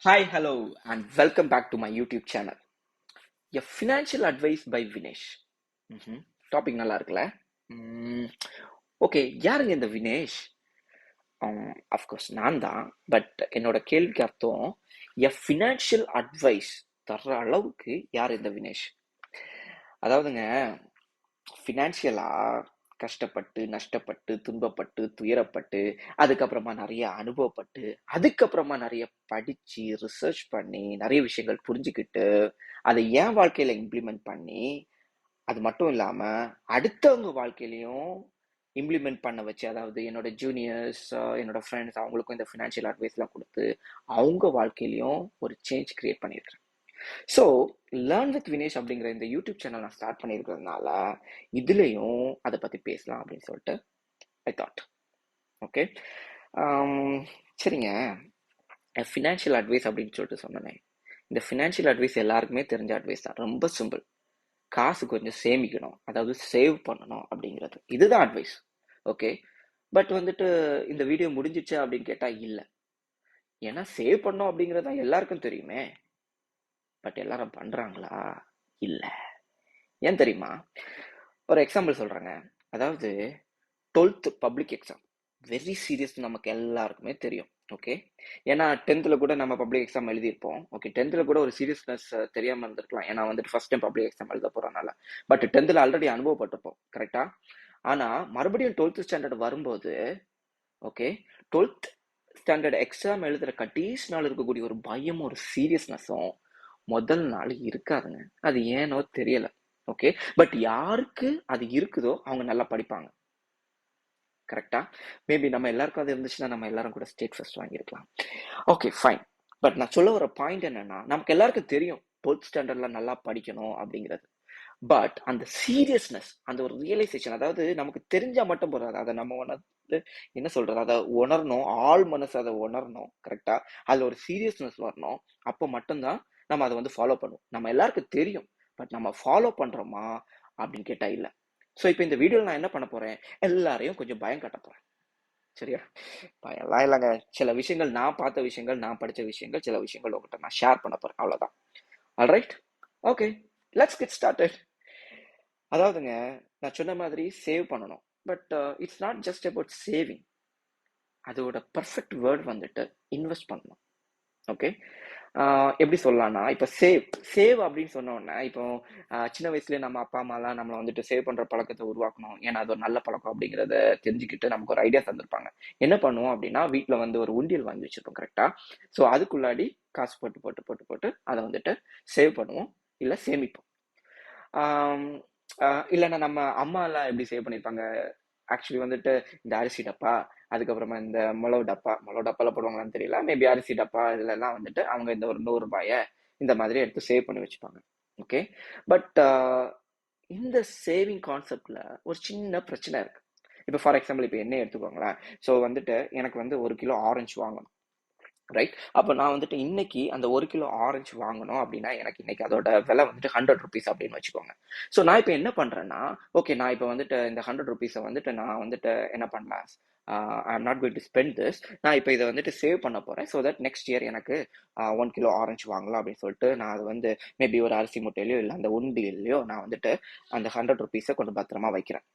Hi, hello, and welcome back to my YouTube channel. A financial advice by Vinesh. Topic நல்லா இருக்குல்ல? Okay, யாருங்க இந்த Vinesh? Of course நான் தான். பட் என்னோட கேள்விக்கு அர்த்தம் ஃபினான்ஷியல் அட்வைஸ் தர்ற அளவுக்கு யார் இந்த வினேஷ்? அதாவதுங்க, ஃபினான்ஷியலா கஷ்டப்பட்டு, நஷ்டப்பட்டு, துன்பப்பட்டு, துயரப்பட்டு, அதுக்கப்புறமா நிறைய அனுபவப்பட்டு, அதுக்கப்புறமா நிறைய படிச்சு, ரிசர்ச் பண்ணி, நிறைய விஷயங்கள் புரிஞ்சுக்கிட்டு, அதை என் வாழ்க்கையில இம்ப்ளிமெண்ட் பண்ணி, அது மட்டும் இல்லாம அடுத்தவங்க வாழ்க்கையிலையும் இம்ப்ளிமெண்ட் பண்ண வச்சு, அதாவது என்னோட ஜூனியர்ஸ், என்னோட ஃப்ரெண்ட்ஸ் அவங்களுக்கும் இந்த ஃபினான்ஷியல் அட்வைஸ்லாம் கொடுத்து, அவங்க வாழ்க்கையிலையும் ஒரு சேஞ்ச் கிரியேட் பண்ணியிருக்கிறேன். ஸோ லேர்ன் வித் வினேஷ் அப்படிங்கிற இந்த யூடியூப் சேனல் நான் ஸ்டார்ட் பண்ணியிருக்கிறதுனால இதுலேயும் அதை பற்றி பேசலாம் அப்படின்னு சொல்லிட்டு ஐ தாட். ஓகே, சரிங்க. ஃபினான்ஷியல் அட்வைஸ் அப்படின்னு சொல்லிட்டு சொன்னேன். இந்த ஃபினான்ஷியல் அட்வைஸ் எல்லாருக்குமே தெரிஞ்ச அட்வைஸ் தான். ரொம்ப சிம்பிள். காசு கொஞ்சம் சேமிக்கணும், அதாவது சேவ் பண்ணணும் அப்படிங்கிறது. இதுதான் அட்வைஸ். ஓகே, பட் வந்துட்டு இந்த வீடியோ முடிஞ்சிச்சு அப்படின்னு கேட்டால் இல்லை. ஏன்னா சேவ் பண்ணோம் அப்படிங்கிறதா எல்லாருக்கும் தெரியுமே. பட் எல்லாரும் பண்றாங்களா? இல்ல. ஏன் தெரியுமா? ஒரு எக்ஸாம்பிள் சொல்றேங்க. அதாவது 12th public exam very serious, நமக்கு எல்லாருக்குமே தெரியும். ஓகே, ஏன்னா 10th கூட நம்ம பப்ளிக் எக்ஸாம் எழுதியிருப்போம். ஓகே, 10th கூட ஒரு சீரியஸ்னஸ் தெரியாம இருந்திருக்கலாம், ஏன்னா வந்துட்டு ஃபர்ஸ்ட் டைம் பப்ளிக் எக்ஸாம் எழுத போறதுனால. பட் 10th ஆல்ரெடி அனுபவப்பட்டிருப்போம், கரெக்டா? ஆனா மறுபடியும் 12th ஸ்டாண்டர்ட் வரும்போது, ஓகே, 12th ஸ்டாண்டர்ட் எக்ஸாம் எழுதுற கடைசி நாள் இருக்கக்கூடிய ஒரு பயம், ஒரு சீரியஸ்னஸும் முதல் நாள் இருக்காதுங்க. அது ஏனோ தெரியல. ஓகே, பட் யாருக்கு அது இருக்குதோ அவங்க நல்லா படிப்பாங்க, கரெக்டா? மேபி நம்ம எல்லாருக்கும் அது இருந்துச்சுன்னா நம்ம எல்லாரும் கூட ஸ்டேட் ஃபர்ஸ்ட் வாங்கியிருக்கலாம். Okay, fine. பட் நான் சொல்ல வர பாயிண்ட் என்னன்னா, நமக்கு எல்லாருக்கும் தெரியும் 12th ஸ்டாண்டர்ட்ல நல்லா படிக்கணும் அப்படிங்கிறது. பட் அந்த சீரியஸ்னஸ், அந்த ஒரு ரியலைசேஷன், அதாவது நமக்கு தெரிஞ்சா மட்டும் போறாது, அதை நம்ம உணர்ந்து என்ன சொல்றது, அதை உணரணும், ஆள் மனசு அதை உணரணும், கரெக்டா? அதுல ஒரு சீரியஸ்னஸ் வரணும். அப்போ மட்டும்தான் நம்ம அதை வந்து ஃபாலோ பண்ணுவோம். நம்ம எல்லாருக்கும் தெரியும், பட் நம்ம ஃபாலோ பண்றோமா அப்படின்னு கேட்டா இல்ல. ஸோ இப்போ இந்த வீடியோவில் நான் என்ன பண்ண போறேன், எல்லாரையும் கொஞ்சம் பயம் காட்ட போறேன். சரியா? பயம்லாம் இல்லைங்க. சில விஷயங்கள், நான் பார்த்த விஷயங்கள், நான் படிச்ச விஷயங்கள், சில விஷயங்கள் உங்ககிட்ட நான் ஷேர் பண்ண போறேன், அவ்வளவுதான். Alright, okay, let's get started. அதாவதுங்க, நான் சொன்ன மாதிரி சேவ் பண்ணணும். But it's not just about saving. அதோட பர்ஃபெக்ட் வேர்ட் வந்துட்டு இன்வெஸ்ட் பண்ணணும். ஓகே, எப்படி சொல்லலாம்னா, இப்போ சேவ் சேவ் அப்படின்னு சொன்னோன்னா, இப்போ சின்ன வயசுலேயே நம்ம அப்பா அம்மாலாம் நம்மளை வந்துட்டு சேவ் பண்ணுற பழக்கத்தை உருவாக்கணும், ஏன்னா அது ஒரு நல்ல பழக்கம் அப்படிங்கிறத தெரிஞ்சுக்கிட்டு நமக்கு ஒரு ஐடியா தந்திருப்பாங்க. என்ன பண்ணுவோம் அப்படின்னா, வீட்டில் வந்து ஒரு உண்டியல் வாங்கி வச்சிருப்போம், கரெக்டாக? ஸோ அதுக்குள்ளாடி காசு போட்டு போட்டு போட்டு போட்டு அதை வந்துட்டு சேவ் பண்ணுவோம், இல்லை சேமிப்போம். இல்லைன்னா நம்ம அம்மா எல்லாம் எப்படி சேவ் பண்ணியிருப்பாங்க, ஆக்சுவலி வந்துட்டு இந்த அரிசி டப்பா, அதுக்கப்புறமா இந்த மிளகு டப்பால போடுவாங்களான்னு தெரியல, மேபி அரிசி டப்பா இதுலலாம் வந்துட்டு அவங்க இந்த ஒரு 100 ரூபாய இந்த மாதிரி எடுத்து சேவ் பண்ணி வச்சுப்பாங்க. ஓகே, பட் இந்த சேவிங் கான்செப்ட்ல ஒரு சின்ன பிரச்சனை இருக்கு. இப்போ ஃபார் எக்ஸாம்பிள் இப்போ என்ன எடுத்துக்கோங்களேன். ஸோ வந்துட்டு எனக்கு வந்து 1 கிலோ ஆரஞ்சு வாங்கணும், ரைட்? அப்போ நான் வந்துட்டு இன்னைக்கு அந்த 1 கிலோ ஆரஞ்சு வாங்கணும் அப்படின்னா, எனக்கு இன்னைக்கு அதோட விலை வந்துட்டு 100 ருபீஸ் அப்படின்னு வச்சுக்கோங்க. ஸோ நான் இப்போ என்ன பண்றேன்னா, ஓகே, நான் இப்போ வந்துட்டு இந்த 100 ருபீஸை வந்துட்டு நான் வந்துட்டு என்ன பண்ணலாம், I am not going to spend this. நான் இப்போ இதை வந்துட்டு சேவ் பண்ண போறேன், ஸோ தட் நெக்ஸ்ட் இயர் எனக்கு 1 கிலோ ஆரஞ்சு வாங்கலாம் அப்படின்னு சொல்லிட்டு நான் அது வந்து மேபி ஒரு அரிசி மூட்டையிலையோ இல்லை அந்த உண்டியிலையோ நான் வந்துட்டு அந்த 100 ருபீஸை கொஞ்சம் பத்திரமா வைக்கிறேன்.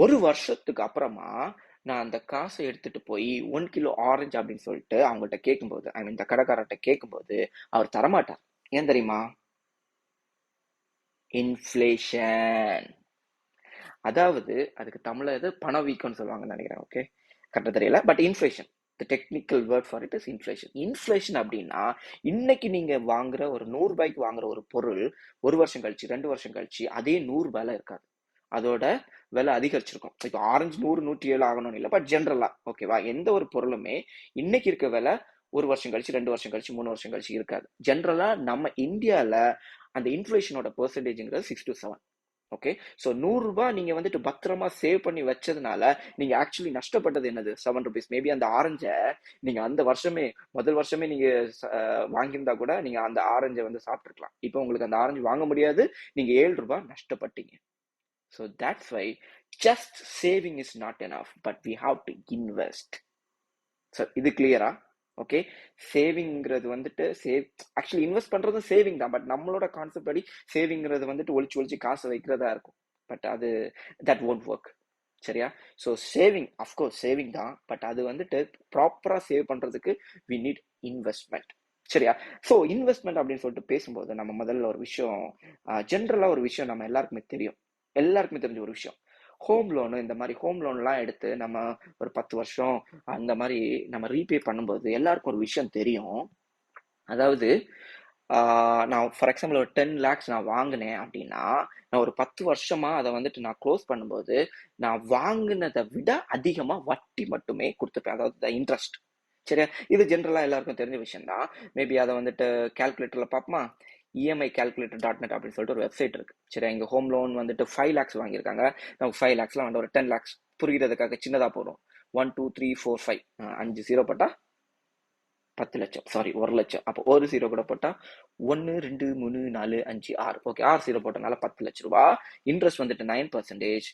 ஒரு வருஷத்துக்கு அப்புறமா நான் அந்த காசை எடுத்துட்டு போய் 1 கிலோ ஆரஞ்சு அப்படின்னு சொல்லிட்டு அவங்கள்ட்ட கேட்கும்போது, ஐ மீன் இந்த கடைக்காரர்கிட்ட கேட்கும்போது, அவர் தரமாட்டார். ஏன் தெரியுமா? இன்ஃப்ளேஷன். அதாவது அதுக்கு தமிழ்ல இது பணவீக்கம்னு சொல்லுவாங்கன்னு நினைக்கிறேன். ஓகே, கரெக்டா தெரியல, but inflation. The technical word for it is inflation. Inflation அப்படின்னா, இன்னைக்கு நீங்க வாங்குற ஒரு 100 ரூபாய்க்கு வாங்குற ஒரு பொருள் ஒரு வருஷம் கழிச்சு, 2 வருஷம் கழிச்சு அதே 100 ரூபாயில இருக்காது, அதோட விலை அதிகரிச்சிருக்கும். இப்போ ஆரஞ்சு 100 107 ஆகணும்னு இல்லை, பட் ஜென்ரலா ஓகேவா, எந்த ஒரு பொருளுமே இன்னைக்கு இருக்க விலை ஒரு வருஷம் கழிச்சு, 2 வருஷம் கழிச்சு, 3 வருஷம் கழிச்சு இருக்காது. ஜென்ரலா நம்ம இந்தியால அந்த இன்ஃப்ளேஷனோட பெர்சன்டேஜ்ங்கிறது 6 to 7. ஓகே, ஸோ 100 ரூபாய் நீங்க வந்துட்டு பத்திரமா சேவ் பண்ணி வச்சதுனால நீங்க ஆக்சுவலி நஷ்டப்பட்டது என்னது? 7 ருபீஸ். மேபி அந்த ஆரஞ்சை நீங்க அந்த வருஷமே, முதல் வருஷமே நீங்க வாங்கியிருந்தா கூட நீங்க அந்த ஆரஞ்சை வந்து சாப்பிட்டுருக்கலாம். இப்போ உங்களுக்கு அந்த ஆரஞ்சு வாங்க முடியாது, நீங்க 7 ரூபாய் நஷ்டப்பட்டீங்க. So that's why just saving is not enough, but we have to invest. So இது கிளியரா? ஓகே. சேவிங்கிறது வந்துட்டு ஆக்சுவலி இன்வெஸ்ட் பண்றதும் சேவிங் தான். பட் நம்மளோட கான்செப்ட் படி சேவிங்கிறது வந்துட்டு ஒளிச்சு ஒளிச்சு காசு வைக்கிறதா இருக்கும். பட் அது தட் ஒன்ட் ஒர்க். சரியா? ஸோ சேவிங் அஃப்கோர்ஸ் சேவிங் தான். பட் அது வந்துட்டு ப்ராப்பரா சேவ் பண்றதுக்கு வி நீட் இன்வெஸ்ட்மெண்ட். சரியா? ஸோ இன்வெஸ்ட்மெண்ட் அப்படின்னு சொல்லிட்டு பேசும்போது நம்ம முதல்ல ஒரு விஷயம், ஜென்ரலா ஒரு விஷயம் நம்ம எல்லாருக்குமே தெரியும். எல்லாருக்குமே தெரிஞ்ச ஒரு விஷயம். ஹோம் லோனு இந்த மாதிரி ஹோம் லோன்லாம் எடுத்து நம்ம ஒரு 10 வருஷம் அந்த மாதிரி நம்ம ரீபே பண்ணும்போது எல்லாருக்கும் ஒரு விஷயம் தெரியும். அதாவது நான் ஃபார் எக்ஸாம்பிள் ஒரு 10 லேக்ஸ் நான் வாங்கினேன் அப்படின்னா நான் ஒரு 10 வருஷமா அதை வந்துட்டு நான் க்ளோஸ் பண்ணும்போது நான் வாங்கினதை விட அதிகமா வட்டி மட்டுமே கொடுத்துப்பேன், அதாவது இன்ட்ரெஸ்ட். சரியா? இது ஜென்ரலா எல்லாருக்கும் தெரிஞ்ச விஷயம் தான். மேபி அதை வந்துட்டு கால்குலேட்டர்ல பார்ப்போமா? இஎம்ஐ கால்குலேட்டர் டாட் நெட் அப்படின்னு சொல்லிட்டு ஒரு வெப்சைட் இருக்கு. சரியா? இங்க ஹோம் லோன் வந்துட்டு 5 லேக்ஸ் வாங்கியிருக்காங்க. நமக்கு 5 லேக்ஸ்ல வந்து ஒரு 10 லேக்ஸ் புரிகிறதுக்காக சின்னதா போடும். 1 2 3 4 5 5 ஜீரோ போட்டா 10 லட்சம், சாரி 1 லட்சம். அப்போ ஒரு ஜீரோ கூட போட்டா 1 2 3 4 5 6. ஓகே, 6 ஜீரோ போட்டனால 10 லட்ச ரூபா. இன்ட்ரெஸ்ட் வந்துட்டு 9%.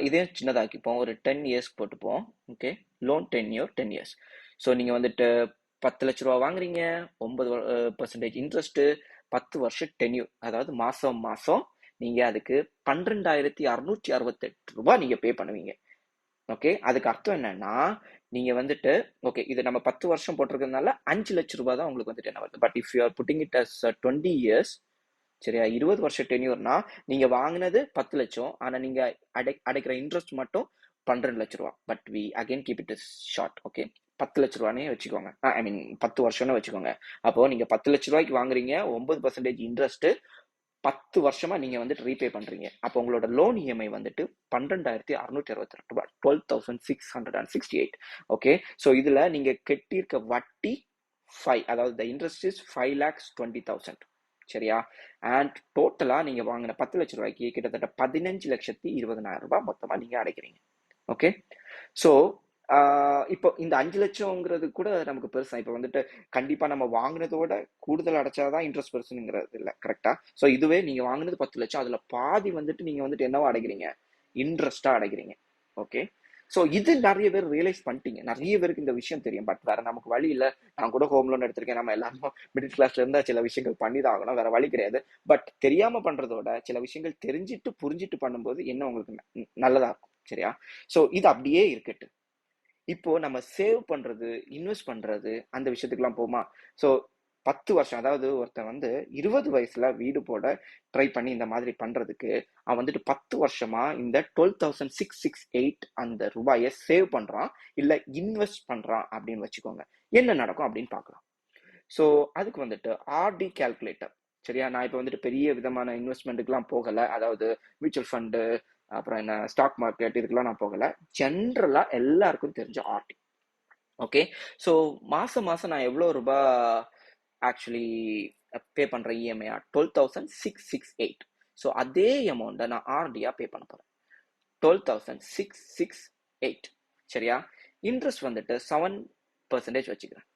இதே சின்னதாக்கிப்போம், ஒரு 10 இயர்ஸ் போட்டுப்போம். Okay, loan 10 years. ஸோ நீங்க வந்துட்டு 10 லட்ச ரூபா வாங்குறீங்க, 9% இன்ட்ரெஸ்ட், 10 வருஷம் டென்யூர், அதாவது மாசம் மாசம் நீங்க அதுக்கு 12,668 ரூபாய் நீங்க பே பண்ணுவீங்க. ஓகே, அதுக்கு அர்த்தம் என்னன்னா நீங்க வந்துட்டு ஓகே இது நம்ம 10 வருஷம் போட்டிருக்கிறதுனால 5 லட்ச ரூபாய் தான் உங்களுக்கு வந்துட்டு என்ன வருது. But if you are putting it as 20 years, சரியா, 20 வருஷம் டென்யூர்னா நீங்க வாங்கினது 10 லட்சம், ஆனா நீங்க அடைக்கிற இன்ட்ரெஸ்ட் மட்டும் 12 லட்ச ரூபா. But we again keep it is short. Okay, 10 லட்ச ரூபானே வச்சுக்கோங்க. ஐ மீன் 10 வருஷம்னு வச்சுக்கோங்க. அப்போ நீங்க 10 லட்ச ரூபாய்க்கு வாங்குறீங்க, 9% இன்ட்ரெஸ்ட், 10 வருஷமா நீங்க வந்துட்டு ரீபே பண்றீங்க. அப்போ உங்களோட லோன் இஎம்ஐ வந்துட்டு 12,662 ரூபாய், 12,668. ஓகே, ஸோ இதுல நீங்க கட்டியிருக்க வட்டி 5, அதாவது த இன்ட்ரெஸ்ட் இஸ் 5,20,000. சரியா? அண்ட் டோட்டலா நீங்க வாங்கின 10 லட்ச ரூபாய்க்கு கிட்டத்தட்ட 15,20,000 ரூபாய் மொத்தமா நீங்க அடைக்கிறீங்க. ஓகே, ஸோ இப்போ இந்த 5 லட்சம்ங்கிறது கூட நமக்கு பெருசா. இப்போ வந்துட்டு கண்டிப்பா நம்ம வாங்கினதோட கூடுதல் அடைச்சாதான் இன்ட்ரெஸ்ட் பெருசுங்கிறது இல்லை, கரெக்டா? ஸோ இதுவே நீங்க வாங்கினது 10 லட்சம், அதுல பாதி வந்துட்டு நீங்க வந்துட்டு என்னவா அடைக்கிறீங்க? இன்ட்ரெஸ்டா அடைக்கிறீங்க. ஓகே, ஸோ இது நிறைய பேர் ரியலைஸ் பண்ணிட்டீங்க. நிறைய பேருக்கு இந்த விஷயம் தெரியும். பட் வேற நமக்கு வழி இல்லை. நான் கூட ஹோம் லோன் எடுத்திருக்கேன். நம்ம எல்லாரும் மிடில் கிளாஸ்ல இருந்தா சில விஷயங்கள் பண்ணிதான் ஆகணும், வேற வழி கிடையாது. பட் தெரியாம பண்றதோட சில விஷயங்கள் தெரிஞ்சிட்டு புரிஞ்சிட்டு பண்ணும்போது என்ன உங்களுக்கு நல்லதா இருக்கும். சரியா? ஸோ இது அப்படியே இருக்கட்டு. இப்போ நம்ம சேவ் பண்றது, இன்வெஸ்ட் பண்றது, அந்த விஷயத்துக்குலாம் போமா. ஸோ 10 வருஷம், அதாவது ஒருத்தன் வந்து 20 வயசுல வீடு போட ட்ரை பண்ணி இந்த மாதிரி பண்றதுக்கு அவன் வந்துட்டு 10 வருஷமா இந்த 12,668 அந்த ரூபாயை சேவ் பண்றான், இல்ல இன்வெஸ்ட் பண்றான் அப்படின்னு வச்சுக்கோங்க. என்ன நடக்கும் அப்படின்னு பார்க்கலாம். ஸோ அதுக்கு வந்துட்டு ஆர்டி கால்குலேட்டர். சரியா? நான் இப்போ வந்துட்டு பெரிய விதமான இன்வெஸ்ட்மெண்ட்டுக்குலாம் போகல. அதாவது மியூச்சுவல் ஃபண்டு, அப்புறம் என்ன ஸ்டாக் மார்க்கெட், இதுக்கெல்லாம் நான் போகல. ஜென்ரலா எல்லாருக்கும் தெரிஞ்ச ஆர்டி. ஓகே, ஸோ மாசம் மாசம் நான் எவ்வளோ ரூபாய் ஆக்சுவலி பே பண்றேன் இஎம்ஐயா? 12,668. ஸோ அதே அமௌண்ட்டை நான் ஆர்டியா பே பண்ண போறேன், 12,668. சரியா? இன்ட்ரெஸ்ட் வந்துட்டு 7% வச்சுக்கிறேன்.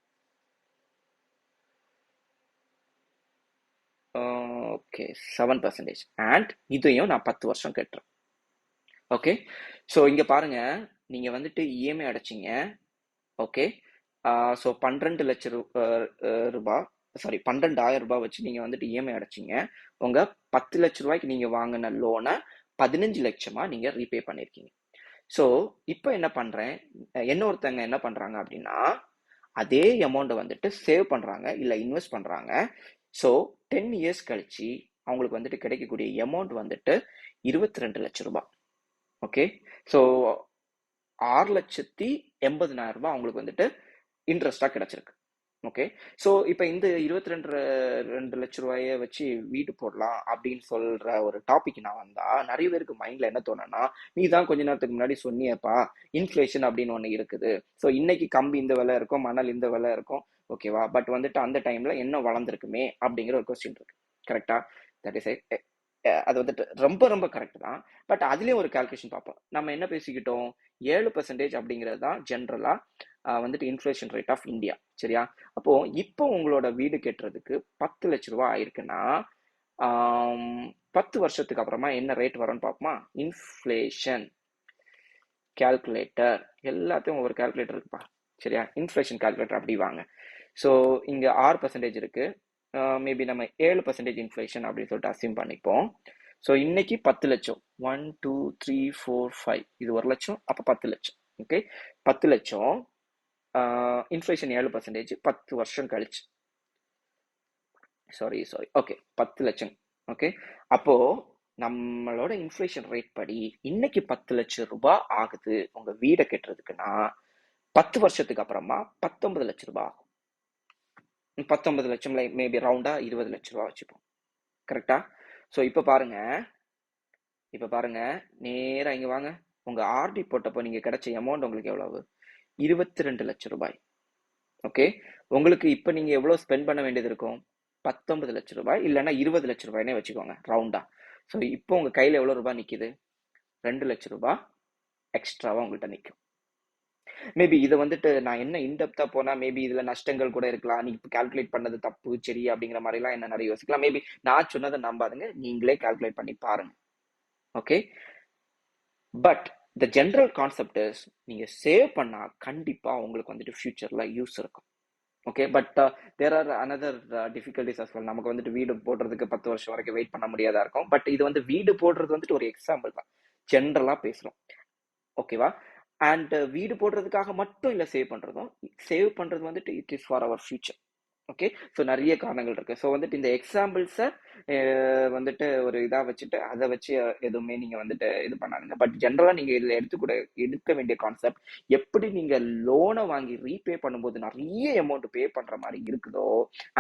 ஓகே, 7%. அண்ட் இதையும் நான் 10 வருஷம் கட்டுறேன். ஓகே, ஸோ இங்க பாருங்க, நீங்க வந்துட்டு இஎம்ஐ அடைச்சிங்க. ஓகே, ஸோ 12 லட்சம் ரூபாய், சாரி 12,000 ரூபாய் வச்சு நீங்க வந்துட்டு இஎம்ஐ அடைச்சிங்க. உங்க 10 லட்ச ரூபாய்க்கு நீங்க வாங்கின லோனை 15 லட்சமா நீங்க ரீபே பண்ணிருக்கீங்க. ஸோ இப்போ என்ன பண்றேன், ஒருத்தங்க என்ன பண்றாங்க அப்படின்னா அதே அமௌண்ட்டை வந்துட்டு சேவ் பண்றாங்க, இல்ல இன்வெஸ்ட் பண்றாங்க. ஸோ 10 இயர்ஸ் கழிச்சு அவங்களுக்கு வந்துட்டு கிடைக்கக்கூடிய அமௌண்ட் வந்துட்டு 22 லட்சம் ரூபாய். ஓகே, ஸோ 6,80,000 ரூபாய் அவங்களுக்கு வந்துட்டு இன்ட்ரெஸ்டா கிடைச்சிருக்கு. ஓகே, ஸோ இப்போ இந்த 22 லட்ச ரூபாயை வச்சு வீடு போடலாம் அப்படின்னு சொல்ற ஒரு டாபிக் நான் வந்தா நிறைய பேருக்கு மைண்ட்ல என்ன தோணுன்னா, நீ தான் கொஞ்ச நேரத்துக்கு முன்னாடி சொன்னியப்பா இன்ஃபிளேஷன் அப்படின்னு ஒன்று இருக்குது. ஸோ இன்னைக்கு கம்பி இந்த விலை இருக்கும், மணல் இந்த விலை இருக்கும், ஓகேவா? பட் வந்துட்டு அந்த டைம்ல என்ன வளர்ந்துருக்குமே அப்படிங்கிற ஒரு கொஸ்டின் இருக்கு, கரெக்டா? தட் இஸ் அது வந்துட்டு ரொம்ப ரொம்ப கரெக்ட் தான். பட் அதுலயும் ஒரு கால்குலேஷன் பார்ப்போம். நம்ம என்ன பேசிக்கிட்டோம்? 7% அப்படிங்கிறது தான் ஜென்ரலா வந்துட்டு இன்ஃபிளேஷன் ரேட் ஆஃப் இந்தியா. சரியா? அப்போ இப்போ உங்களோட வீடு கட்டுறதுக்கு 10 லட்ச ரூபாய் ஆயிருக்குன்னா 10 வருஷத்துக்கு அப்புறமா என்ன ரேட் வரும்னு பார்ப்போமா? இன்ஃபிளேஷன் கால்குலேட்டர், எல்லாத்தையும் ஒவ்வொரு கால்குலேட்டர் இருக்குப்பா. சரியா? இன்ஃப்ளேஷன் கால்குலேட்டர் அப்படி வாங்க. ஸோ இங்கே 6% இருக்கு. மேபி நம்ம 7% இன்ஃப்ளேஷன் அப்படின்னு சொல்லிட்டு அசியூம் பண்ணிப்போம். ஸோ இன்னைக்கு 10 லட்சம், 1 2 3 4 5, இது 1 லட்சம், அப்போ 10 லட்சம். ஓகே, 10 லட்சம், இன்ஃப்ளேஷன் 7%, 10 வருஷம் கழிச்சு, சாரி ஓகே 10 லட்சம். ஓகே, அப்போ நம்மளோட இன்ஃப்ளேஷன் ரேட் படி இன்னைக்கு 10 லட்சம் ரூபாய் ஆகுது உங்க வீடை கட்டுறதுக்குன்னா 10 வருஷத்துக்கு அப்புறமா 19 லட்சம் ரூபாய் ஆகும். 19 லட்சம் மேபி ரவுண்டா 20 லட்சம் ரூபாய் வச்சுப்போம். கரெக்டா? ஸோ இப்போ பாருங்க நேரா இங்க வாங்க. உங்க ஆர்டி போட்டப்போ நீங்க கிடைச்ச அமௌண்ட் உங்களுக்கு எவ்வளவு? 22 லட்சம் ரூபாய். ஓகே, உங்களுக்கு இப்போ நீங்க எவ்வளவு ஸ்பெண்ட் பண்ண வேண்டியது இருக்கும்? 19 லட்சம் ரூபாய், இல்லைன்னா 20 லட்சம் ரூபாய்னே வச்சுக்கோங்க ரவுண்டா. ஸோ இப்போ உங்க கையில எவ்வளவு ரூபாய் நிக்குது? 2 லட்சம் ரூபாய் எக்ஸ்ட்ராவா உங்கள்கிட்ட நிற்கும். மேபி இதை வந்துட்டு நான் என்ன இன்டெப்தா போனா மேபி இதுல நஷ்டங்கள் கூட இருக்கலாம், நீ கால்குலேட் பண்ணது தப்பு சரி அப்படிங்கிற மாதிரி எல்லாம் என்ன நிறைய யோசிக்கலாம். மேபி நான் சொன்னதை நம்பாதுங்க, நீங்களே கால்குலேட் பண்ணி பாருங்க. Okay, but the general concept is நீங்க சேவ் பண்ணா கண்டிப்பா உங்களுக்கு வந்துட்டு ஃபியூச்சர்ல யூஸ் இருக்கும். Okay, but there are another difficulties as well. நமக்கு வந்துட்டு வீடு போடுறதுக்கு 10 வருஷம் வரைக்கும் வெயிட் பண்ண முடியாதா இருக்கும். பட் இது வந்து வீடு போடுறது வந்துட்டு ஒரு எக்ஸாம்பிள் தான், ஜென்ரலா பேசுறோம். ஓகேவா? அண்ட் வீடு போடுறதுக்காக மட்டும் இல்லை சேவ் பண்ணுறதும், சேவ் பண்ணுறது வந்துட்டு it is for our future. Okay, so நிறைய காரணங்கள் இருக்கு. ஸோ வந்துட்டு இந்த எக்ஸாம்பிள்ஸை வந்துட்டு ஒரு இதாக வச்சுட்டு அதை வச்சு எதுவுமே நீங்கள் வந்துட்டு இது பண்ணாதுங்க. பட் ஜென்ரலாக நீங்கள் இதில் எடுக்க வேண்டிய கான்செப்ட், எப்படி நீங்கள் லோனை வாங்கி ரீபே பண்ணும்போது நிறைய அமௌண்ட் பே பண்ணுற மாதிரி இருக்குதோ,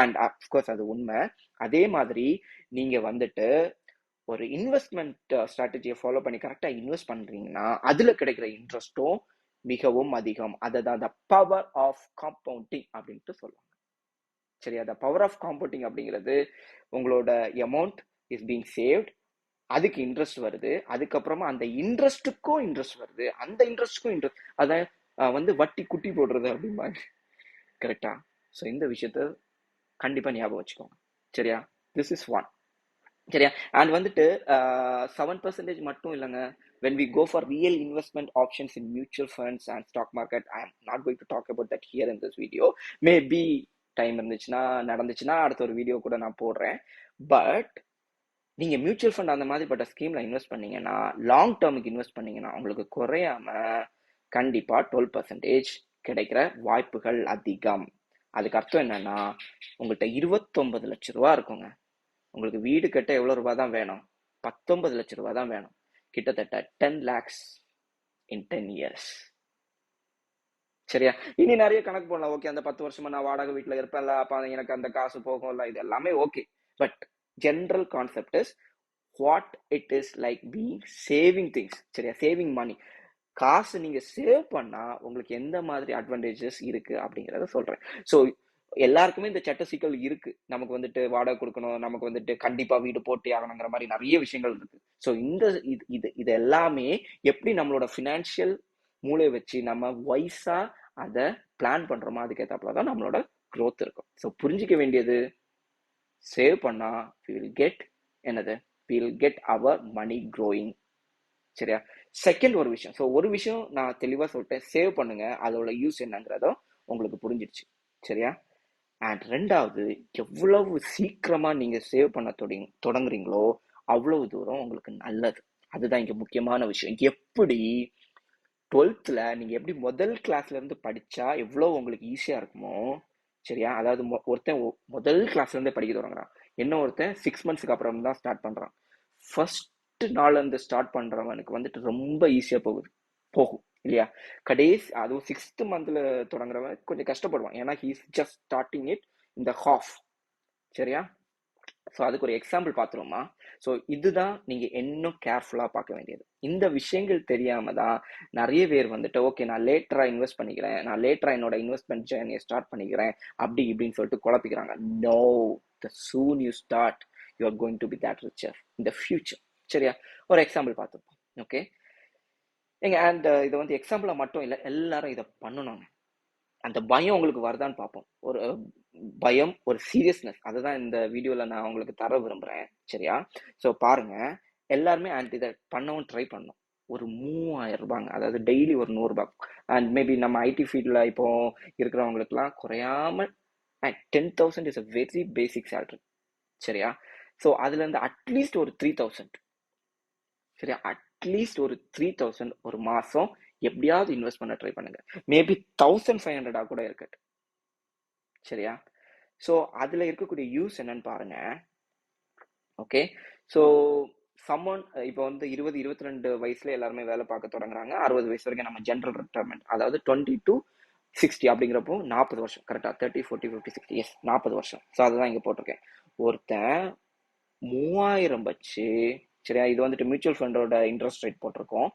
அண்ட் அஃப்கோர்ஸ் அது உண்மை, அதே மாதிரி நீங்கள் வந்துட்டு ஒரு இன்வெஸ்ட்மெண்ட் ஸ்ட்ராட்டஜியை ஃபாலோ பண்ணி கரெக்டாக இன்வெஸ்ட் பண்ணுறீங்கன்னா அதில் கிடைக்கிற இன்ட்ரெஸ்ட்டும் மிகவும் அதிகம். அதை தான் த பவர் ஆஃப் காம்பவுண்டிங் அப்படின்ட்டு சொல்லுவாங்க. சரியா? த பவர் ஆஃப் காம்பவுண்டிங் அப்படிங்கிறது உங்களோட அமௌண்ட் இஸ் பீங் சேவ்ட், அதுக்கு இன்ட்ரெஸ்ட் வருது, அதுக்கப்புறமா அந்த இன்ட்ரெஸ்ட்டுக்கும் இன்ட்ரெஸ்ட் வருது, அந்த இன்ட்ரெஸ்ட்டுக்கும் இன்ட்ரெஸ்ட், அதை வந்து வட்டி குட்டி போடுறது அப்படிம்பாங்க. கரெக்டா? ஸோ இந்த விஷயத்த கண்டிப்பாக ஞாபகம் வச்சுக்கோங்க. சரியா? This is one. சரியா? அண்ட் வந்துட்டு 7% மட்டும் இல்லைங்க. when we go for real investment options in mutual funds and stock market, I am not going to talk about that here in this video. Maybe time நடந்துச்சுன்னா அடுத்த ஒரு video கூட நான் போடுறேன். பட் நீங்க மியூச்சுவல் ஃபண்ட் அந்த மாதிரிப்பட்ட ஸ்கீம்ல invest பண்ணீங்கன்னா, லாங் டேர்முக்கு இன்வெஸ்ட் பண்ணீங்கன்னா உங்களுக்கு குறையாம கண்டிப்பா 12% கிடைக்கிற வாய்ப்புகள் அதிகம். அதுக்கு அர்த்தம் என்னன்னா, உங்கள்கிட்ட 29 லட்சம் ரூபா இருக்குங்க. உங்களுக்கு வீடு கட்ட எவ்வளவு ரூபாய் தான் வேணும்? 19 லட்சம் ரூபாய் தான் வேணும். கிட்டத்தட்ட 10 lakhs in 10 years. சரியா? இனி நிறைய கணக்கு போடலாம். ஓகே, அந்த 10 வருஷமா நான் வாடகை வீட்டுல இருப்பேன்ல, அப்ப எனக்கு அந்த காசு போகும்ல, இது எல்லாமே okay. But general concept is what it is like being saving things. சரியா? Saving money. காசு நீங்க சேவ் பண்ணா உங்களுக்கு எந்த மாதிரி அட்வான்டேஜஸ் இருக்கு அப்படிங்கறத சொல்றேன். ஸோ எல்லாருக்குமே இந்த சட்ட சிக்கல் இருக்கு. நமக்கு வந்துட்டு வாடகை கொடுக்கணும், நமக்கு வந்துட்டு கண்டிப்பா வீடு போட்டே ஆகணுங்கிற மாதிரி நிறைய விஷயங்கள் இருக்கு. ஸோ இது எல்லாமே எப்படி நம்மளோட ஃபினான்ஷியல் மூளையை வச்சு நம்ம வைஸா அதை பிளான் பண்றோமோ அதுக்கேற்றாப்புலதான் நம்மளோட growth இருக்கும். ஸோ புரிஞ்சிக்க வேண்டியது, சேவ் பண்ணா we will get என்னது, we will get our money growing. சரியா? செகண்ட் ஒரு விஷயம். ஸோ ஒரு விஷயம் நான் தெளிவா சொல்லிட்டேன், சேவ் பண்ணுங்க, அதோட யூஸ் என்னங்கிறதோ உங்களுக்கு புரிஞ்சிடுச்சு. சரியா? அண்ட் ரெண்டாவது, எவ்வளவு சீக்கிரமா நீங்க சேவ் பண்ண தொடங்குறீங்களோ அவ்வளவு தூரம் உங்களுக்கு நல்லது. அதுதான் இங்க முக்கியமான விஷயம். எப்படி 12th நீங்க எப்படி முதல் கிளாஸ்ல இருந்து படிச்சா எவ்வளவு உங்களுக்கு ஈஸியா இருக்குமோ, சரியா? அதாவது ஒருத்தன் முதல் கிளாஸ்ல இருந்தே படிக்க தொடங்குறான், என்ன ஒருத்தன் 6 monthsக்கு அப்புறம் தான் ஸ்டார்ட் பண்றான். ஃபர்ஸ்ட் நாள்ல இருந்து ஸ்டார்ட் பண்றவனுக்கு வந்துட்டு ரொம்ப ஈஸியா போகும் இல்லையா? கடைசி அதுவும் 6th monthல தொடங்குறவன் கொஞ்சம் கஷ்டப்படுவான், ஏன்னா ஹீஸ் ஜஸ்ட் ஸ்டார்டிங் இட் இந்த ஹாஃப். சரியா? ஸோ அதுக்கு ஒரு எக்ஸாம்பிள் பார்த்துருவோமா? ஸோ இதுதான் நீங்க இன்னும் கேர்ஃபுல்லா பார்க்க வேண்டியது. இந்த விஷயங்கள் தெரியாம தான் நிறைய பேர் வந்துட்டு ஓகே நான் லேட்டரா இன்வெஸ்ட் பண்ணிக்கிறேன், நான் லேட்டரா என்னோட இன்வெஸ்ட்மெண்ட் ஜேர்னியை ஸ்டார்ட் பண்ணிக்கிறேன் அப்படி இப்படின்னு சொல்லிட்டு குழப்பிக்கிறாங்க. No, the soon you start you are going to be that richer in the future. சரியா? ஒரு எக்ஸாம்பிள் பார்த்துப்போம். ஓகே ஏங்க, அண்ட் இதை வந்து எக்ஸாம்பிளா மட்டும் இல்லை, எல்லாரும் இதை பண்ணணும். அந்த பயம் உங்களுக்கு வருதான்னு பார்ப்போம். ஒரு பயம், ஒரு சீரியஸ்னஸ், அதுதான் இந்த வீடியோல நான் உங்களுக்கு தர விரும்புறேன். சரியா? ஸோ பாருங்க, எல்லாருமே அண்ட் இதை பண்ணவும் ட்ரை பண்ணணும். ஒரு 3000 ரூபாங்க. அதாவது டெய்லி ஒரு 100 ரூபாய். அண்ட் மேபி நம்ம ஐடி ஃபீல்டில் இப்போ இருக்கிறவங்களுக்குலாம் குறையாம 10,000 is a very basic salary. சரியா? ஸோ அதுலேருந்து அட்லீஸ்ட் ஒரு 3,000, சரியா, அட்லீஸ்ட் ஒரு 3,000 ஒரு மாசம் எப்படியாவது இன்வெஸ்ட் பண்ண ட்ரை பண்ணுங்க. மேபி 1,500 கூட இருக்கட்டும். சரியா? ஸோ அதுல இருக்கக்கூடிய யூஸ் என்னன்னு பாருங்க. ஓகே, ஸோ சம்மன் இப்போ வந்து 20-22 வயசுல எல்லாருமே வேலை பார்க்க தொடங்குறாங்க. 60 வயசு வரைக்கும் நம்ம ஜென்ரல் ரிட்டையர்மெண்ட், அதாவது 20 to 60 அப்படிங்கிறப்போ 40 வருஷம். கரெக்டா? 30, 40, 50, 60, எஸ், 40 வருஷம். ஸோ அதுதான் இங்க போட்டிருக்கேன். ஒருத்தன் 3000 வச்சு, சரியா, இது வந்துட்டு மியூச்சுவல் ஃபண்டோட இன்ட்ரெஸ்ட் ரேட் போட்டிருக்கோம்.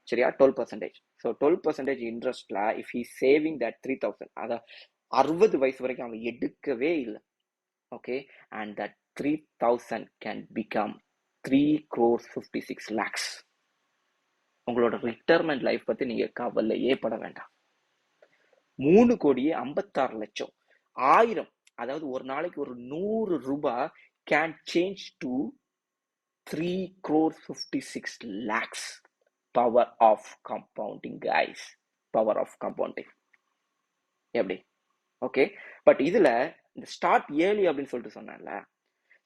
சரியா? 12%. ஸோ 12% இன்ட்ரெஸ்ட்ல இஃப் ஹி சேவிங் தட் 3,000, அதை 60 வயசு வரைக்கும் அவன் எடுக்கவே இல்லை. Okay, and that 3,000 can become 3,56 lakhs. உங்களோட ரிட்டையர்மெண்ட் லைஃப் பத்தி நீங்க கவலையே பட வேண்டாம். 3,56,00,000. 1000, அதாவது ஒரு நாளைக்கு ஒரு 100 ரூபாய் can change to 3,56 lakhs. Power of compounding guys, power of compounding. எப்படி? ஓகே, பட் இதுல இந்த ஸ்டார்ட் ஏர்லி அப்படின்னு சொல்லிட்டு சொன்னேன்ல.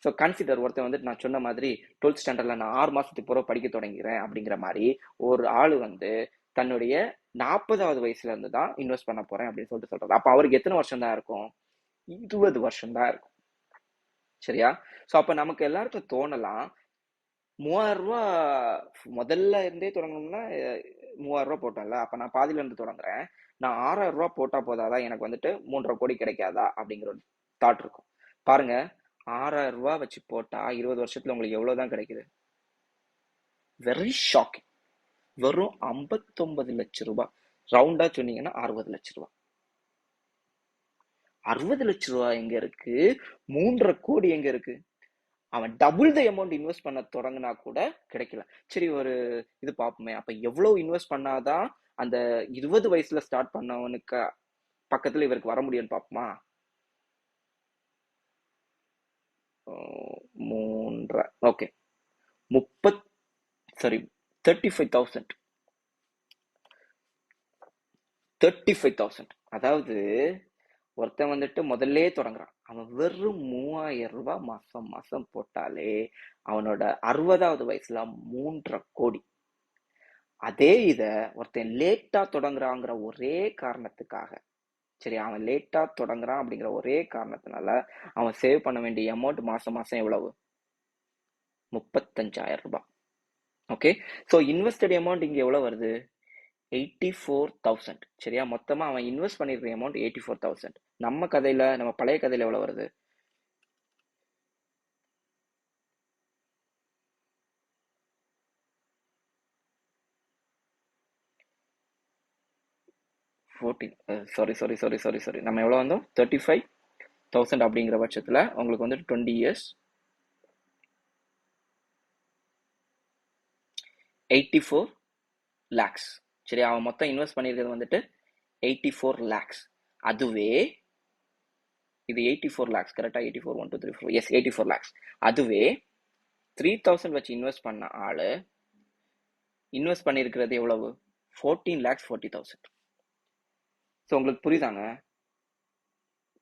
ஸோ கன்சிடர் ஒருத்தர் வந்துட்டு நான் சொன்ன மாதிரி 12th ஸ்டாண்டர்ட்ல நான் 6 மாசத்துக்கு பிறகு படிக்க தொடங்கிறேன் அப்படிங்கிற மாதிரி ஒரு ஆள் வந்து தன்னுடைய 40வது வயசுல இருந்து தான் இன்வெஸ்ட் பண்ண போறேன் அப்படின்னு சொல்லிட்டு சொல்றது. அப்ப அவருக்கு எத்தனை வருஷம் தான் இருக்கும்? 20 வருஷம் தான் இருக்கும். சரியா? ஸோ அப்ப நமக்கு எல்லாருக்கும் தோணலாம், 3000 ரூபாய் முதல்ல இருந்தே தொடங்கணும்னா 3000 ரூபாய் போட்டோம்ல, அப்ப நான் பாதியில இருந்து தொடங்குறேன், நான் 6,000 ரூபாய் போட்டா போதாதான் எனக்கு வந்துட்டு 3.5 கோடி கிடைக்காதா அப்படிங்கிற ஒரு தாட் இருக்கும். பாருங்க, 6,000 ரூபாய் வச்சு போட்டா 20 வருஷத்துல உங்களுக்கு எவ்வளவுதான் கிடைக்குது? Very shocking. வெறும் 59 லட்சம் ரூபாய். ரவுண்டா சொன்னீங்கன்னா 60 லட்சம் ரூபாய். 60 லட்சம் ரூபாய் எங்க இருக்கு? 3.5 கோடி எங்க இருக்கு? அவன் டபுள் த அமௌண்ட் இன்வெஸ்ட் பண்ண தொடங்கினா கூட கிடைக்கல. சரி, ஒரு இது பார்ப்போமே, அப்ப எவ்வளவு இன்வெஸ்ட் பண்ணாதான் அந்த 20 வயசுல ஸ்டார்ட் பண்ணவனுக்கு பக்கத்துல இவருக்கு வர முடியும்னு பார்ப்போமா? 3.5, ஓகே, 35,000. 35,000. அதாவது ஒருத்தன் வந்துட்டு முதல்ல தொடங்குறான், அவன் வெறும் 3,000 ரூபாய் மாசம் மாசம் போட்டாலே அவனோட 60வது வயசுல 3.5 கோடி. அதே இத ஒருத்தன் லேட்டா தொடங்குறாங்கிற ஒரே காரணத்துக்காக, சரி, அவன் லேட்டா தொடங்குறான் அப்படிங்கிற ஒரே காரணத்தினால அவன் சேவ் பண்ண வேண்டிய அமௌண்ட் மாசம் மாசம் எவ்வளவு? 35,000 ரூபாய். ஓகே, ஸோ இன்வெஸ்டட் அமௌண்ட் இங்க எவ்வளவு வருது? 84,000. சரியா? மொத்தமா அவன் இன்வெஸ்ட் பண்ணிருக்கிற அமௌண்ட் 84,000. நம்ம கதையில, நம்ம பழைய கதையில எவ்வளவு வருது? 14, சாரி, நம்ம எவ்வளவு வந்தோம்? 35,000 அப்படிங்கிற பட்சத்துல உங்களுக்கு வந்துட்டு 20 years 84 lakhs. சரி, அவன் மொத்தம் இன்வெஸ்ட் பண்ணிருக்கிறது வந்துட்டு 84 lakhs. அதுவே இது 84 lakhs, கரெக்டா? 84, 1, 2, 3, 4, எஸ், 84 lakhs. அதுவே 3,000 வச்சு இன்வெஸ்ட் பண்ண ஆளு இன்வெஸ்ட் பண்ணிருக்கிறது எவ்வளவு? 14,40,000. ஸோ உங்களுக்கு புரியுதாங்க?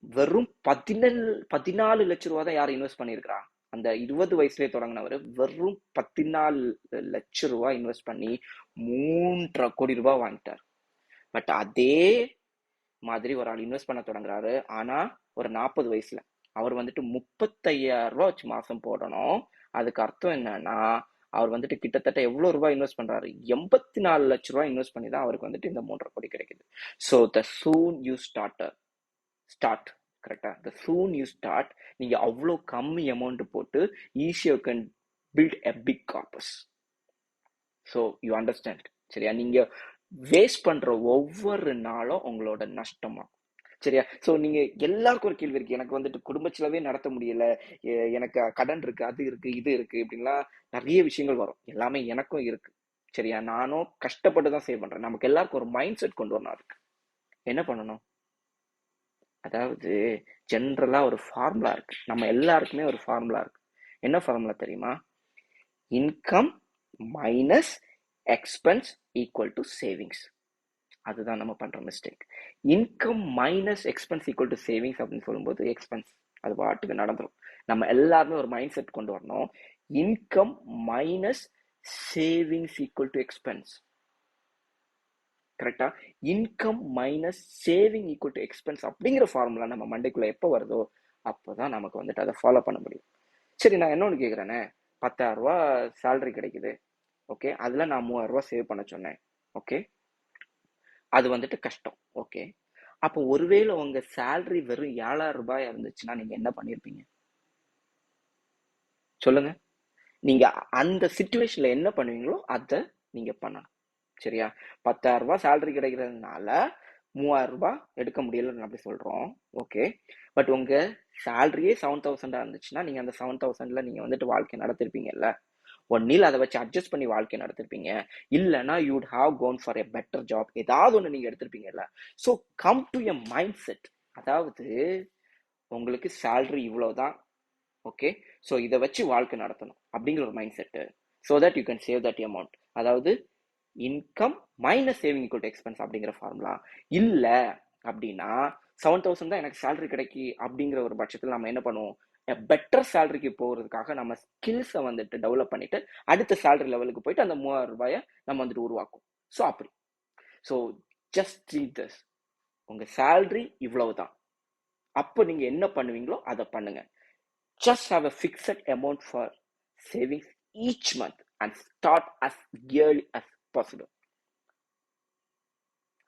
வெறும் 14 லட்சம் ரூபா தான் யார் இன்வெஸ்ட் பண்ணிருக்கிறா? அந்த 20 வயசுலயே தொடங்கினவர் வெறும் 14 லட்சம் ரூபாய் இன்வெஸ்ட் பண்ணி 3.5 கோடி ரூபாய் வாங்கிட்டார். பட் அதே மாதிரி ஒரு ஆள் இன்வெஸ்ட் பண்ண தொடங்குறாரு, ஆனா ஒரு 40 வயசுல அவர் வந்துட்டு 35,000 ரூபாய் வச்சு மாசம் போடணும். அதுக்கு அர்த்தம் என்னன்னா, அவர் வந்துட்டு கிட்டத்தட்ட எவ்வளவு ரூபாய் இன்வெஸ்ட் பண்றாரு? 84 லட்சம் ரூபாய் இன்வெஸ்ட் பண்ணி தான் அவருக்கு வந்துட்டு இந்த 3.5 கோடி கிடைக்குது. So the soon you start, கரெக்டா? த சூன் யூ ஸ்டார்ட், நீங்க அவ்வளோ கம்மி அமௌண்ட் போட்டு ஈஸியா can build a big corpus. So you understand? சரியா? நீங்க வேஸ்ட் பண்ற ஒவ்வொரு நாளும் உங்களோட நஷ்டமா. சரியா? ஸோ நீங்க எல்லாருக்கும் ஒரு கேள்வி இருக்கு, எனக்கு வந்துட்டு குடும்ப செலவே நடத்த முடியல, எனக்கு கடன் இருக்கு, அது இருக்கு, இது இருக்கு, இப்படின்லாம் நிறைய விஷயங்கள் வரும். எல்லாமே எனக்கும் இருக்கு. சரியா? நானும் கஷ்டப்பட்டு தான் சேவ் பண்றேன். நமக்கு எல்லாருக்கும் ஒரு மைண்ட் செட் கொண்டு வரணும். அதுக்கு என்ன பண்ணணும்? அதாவது ஜென்ரலா ஒரு ஃபார்முலா இருக்கு. நம்ம எல்லாருக்குமே ஒரு ஃபார்முலா இருக்கு. என்ன ஃபார்முலா தெரியுமா? Income minus expense equal to savings. அதுதான் நம்ம பண்ற mistake. Income minus expense equal to savings அப்படின்னு சொல்லும்போது எக்ஸ்பென்ஸ் அது பாட்டுக்கு நடந்துடும். நம்ம எல்லாருமே ஒரு மைண்ட் செட் கொண்டு வரணும். Income minus savings equal to expense. கரெக்டா? Income minus saving equal to expense அப்படிங்கிற ஃபார்முலா நம்ம மண்டைக்குள்ள எப்போ வருதோ அப்போதான் நமக்கு வந்துட்டு அதை ஃபாலோ பண்ண முடியும். சரி, நான் என்ன ஒன்று கேட்குறேனே, 10,000 ரூபா சேலரி கிடைக்குது. ஓகே, அதில் நான் 3,000 ரூபா சேவ் பண்ண சொன்னேன். ஓகே, அது வந்துட்டு கஷ்டம். ஓகே, அப்போ ஒருவேளை உங்க சேலரி வெறும் 7,000 ரூபாய் இருந்துச்சுன்னா நீங்க என்ன பண்ணிருப்பீங்க சொல்லுங்க? நீங்க அந்த சிச்சுவேஷன்ல என்ன பண்ணுவீங்களோ அதை நீங்க பண்ணணும். சரியா? 10,000 ரூபாய் சேலரி கிடைக்கிறதுனால 3,000 ரூபாய் எடுக்க முடியலன்னு அப்படி சொல்றோம். ஓகே, பட் உங்க சேலரியே 7,000 இருந்துச்சுன்னா நீங்க அந்த 7,000ல நீங்க வந்துட்டு வாழ்க்கை நடத்திருப்பீங்கல்ல. ஒன்னில் அதை வச்சு அட்ஜஸ்ட் பண்ணி வாழ்க்கை நடத்திருப்பீங்க, இல்லைன்னா you would have gone for a better job. ஏதாவது ஒன்று நீங்க எடுத்திருப்பீங்கல்ல. So come to a mind set. அதாவது உங்களுக்கு சேலரி இவ்வளவுதான். ஓகே, ஸோ இதை வச்சு வாழ்க்கை நடத்தணும் அப்படிங்கிற ஒரு mind set. So that you can save that amount. அதாவது income minus saving equal to expense அப்படிங்கிற ஃபார்முலா. இல்லை அப்படின்னா 7,000 தான் எனக்கு சேலரி கிடைக்கி அப்படிங்கிற ஒரு பட்சத்தில் நம்ம என்ன பண்ணுவோம்? பெட்டர் சேலரிக்கு போகிறதுக்காக நம்ம ஸ்கில்ஸை வந்துட்டு டெவலப் பண்ணிட்டு அடுத்த சேலரி லெவலுக்கு போயிட்டு அந்த 3,000 ரூபாயை நம்ம வந்துட்டு உருவாக்கும். ஸோ அப்படி. So just treat this. உங்க சேலரி இவ்வளவுதான். அப்போ நீங்க என்ன பண்ணுவீங்களோ அதை பண்ணுங்க. Just have a fixed amount for savings each month and start as early as possible.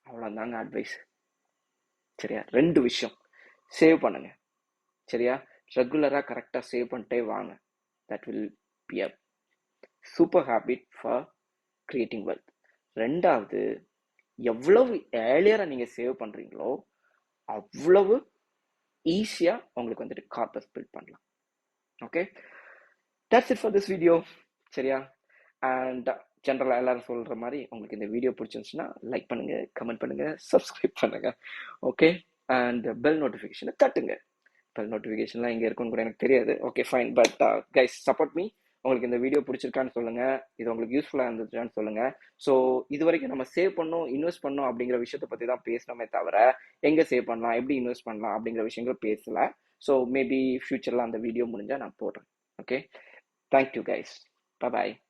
அவ்வளோதாங்க அட்வைஸ். சரியா? 2 விஷயம் சேவ் பண்ணுங்க. சரியா? ரெகுலரா கரெக்டா சேவ் பண்ணிட்டே வாங்க. That will be a super habit for creating wealth. 2வது, எவ்வளவு ஏர்லியரா நீங்க சேவ் பண்றீங்களோ அவ்வளவு ஈஸியா உங்களுக்கு வந்துட்டு கார்பஸ் பில்ட் பண்ணலாம். Okay, that's it for this video. சரியா? அண்ட் ஜென்ரலாக எல்லாரும் சொல்கிற மாதிரி உங்களுக்கு இந்த வீடியோ பிடிச்சிருந்துச்சுன்னா லைக் பண்ணுங்க, கமெண்ட் பண்ணுங்க, சப்ஸ்கிரைப் பண்ணுங்க. ஓகே, அண்ட் பெல் நோட்டிஃபிகேஷனை தட்டுங்க. பெல் நோட்டிஃபிகேஷன்லாம் எங்கே இருக்குன்னு கூட எனக்கு தெரியாது. Okay fine, but guys support me. உங்களுக்கு இந்த வீடியோ பிடிச்சிருக்கான்னு சொல்லுங்க, இது உங்களுக்கு யூஸ்ஃபுல்லாக இருந்துச்சான்னு சொல்லுங்க. ஸோ இது வரைக்கும் நம்ம சேவ் பண்ணணும், இன்வெஸ்ட் பண்ணணும் அப்படிங்கிற விஷயத்தை பற்றி தான் பேசணுமே தவிர எங்கே சேவ் பண்ணலாம், எப்படி இன்வெஸ்ட் பண்ணலாம் அப்படிங்கிற விஷயங்கள் பேசல. ஸோ மேபி ஃபியூச்சரில் அந்த வீடியோ முடிஞ்சால் நான் போடுறேன். Okay, thank you guys. Bye bye.